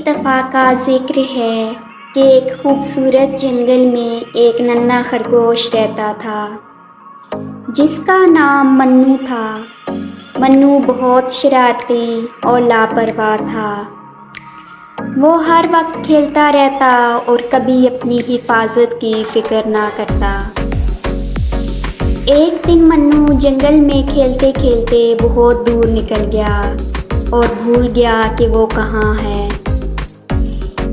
एक दफ़ा का ज़िक्र है कि एक खूबसूरत जंगल में एक नन्हा खरगोश रहता था जिसका नाम मन्नू था। मन्नू बहुत शरारती और लापरवाह था। वो हर वक्त खेलता रहता और कभी अपनी हिफाजत की फ़िक्र ना करता। एक दिन मन्नू जंगल में खेलते खेलते बहुत दूर निकल गया और भूल गया कि वो कहाँ है।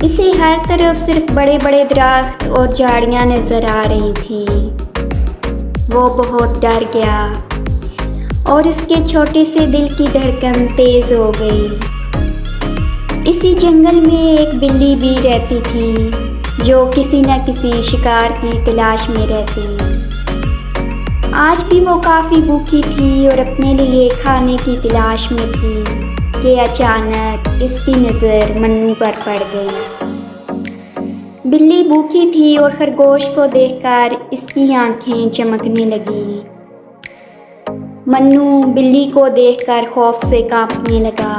इसे हर तरफ सिर्फ बड़े बड़े दरख्त और झाड़ियाँ नज़र आ रही थीं। वो बहुत डर गया और इसके छोटे से दिल की धड़कन तेज़ हो गई। इसी जंगल में एक बिल्ली भी रहती थी जो किसी न किसी शिकार की तलाश में रहती। आज भी वो काफ़ी भूखी थी और अपने लिए खाने की तलाश में थी कि अचानक इसकी नज़र मन्नू पर पड़ गई। बिल्ली भूखी थी और खरगोश को देखकर इसकी आंखें चमकने लगीं। मन्नू बिल्ली को देखकर खौफ से कांपने लगा।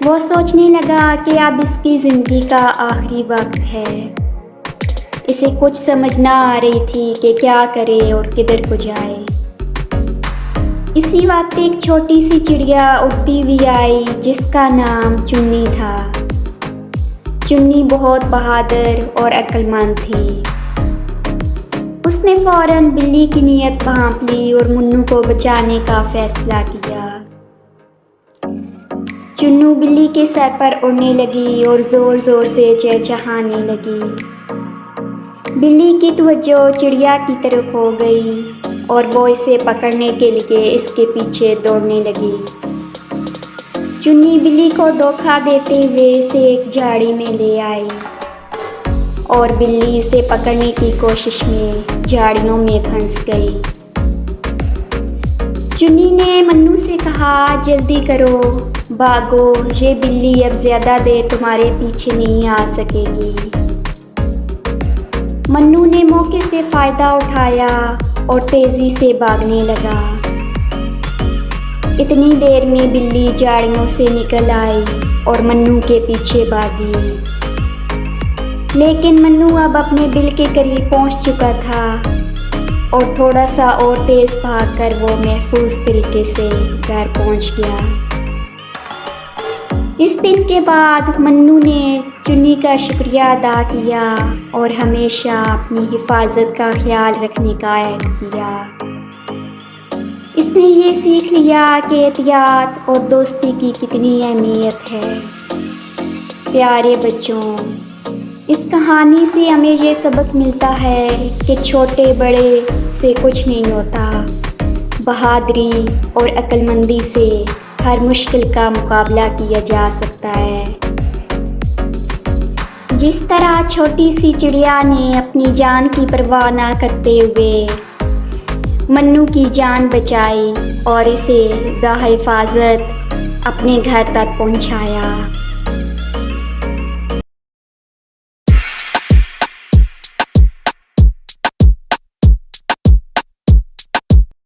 वो सोचने लगा कि अब इसकी ज़िंदगी का आखिरी वक्त है। इसे कुछ समझ ना आ रही थी कि क्या करे और किधर को जाए। इसी वक्त एक छोटी सी चिड़िया उड़ती हुई आई जिसका नाम चुन्नी था। चुन्नी बहुत बहादुर और अक्लमंद थी। उसने फ़ौरन बिल्ली की नीयत भांप ली और मुन्नू को बचाने का फैसला किया। चुन्नू बिल्ली के सर पर उड़ने लगी और ज़ोर ज़ोर से चहचहाने लगी। बिल्ली की तवज्जो चिड़िया की तरफ हो गई और वो इसे पकड़ने के लिए इसके पीछे दौड़ने लगी। चुन्नी बिल्ली को धोखा देते हुए इसे एक झाड़ी में ले आई और बिल्ली इसे पकड़ने की कोशिश में झाड़ियों में फंस गई। चुन्नी ने मन्नू से कहा, जल्दी करो, भागो, ये बिल्ली अब ज़्यादा देर तुम्हारे पीछे नहीं आ सकेगी। मन्नू ने मौके से फ़ायदा उठाया और तेज़ी से भागने लगा। इतनी देर में बिल्ली झाड़ियों से निकल आई और मन्नू के पीछे भागी। लेकिन मन्नू अब अपने बिल के करीब पहुंच चुका था और थोड़ा सा और तेज़ भागकर वो महफूज तरीके से घर पहुंच गया। इस दिन के बाद मन्नू ने चुन्नी का शुक्रिया अदा किया और हमेशा अपनी हिफाजत का ख्याल रखने का अहद किया। इसने ये सीख लिया कि एहतियात और दोस्ती की कितनी अहमियत है। प्यारे बच्चों, इस कहानी से हमें ये सबक मिलता है कि छोटे बड़े से कुछ नहीं होता। बहादुरी और अक्लमंदी से हर मुश्किल का मुकाबला किया जा सकता है। जिस तरह छोटी सी चिड़िया ने अपनी जान की परवाह ना करते हुए मन्नू की जान बचाई और इसे बाहिफाजत अपने घर तक पहुंचाया।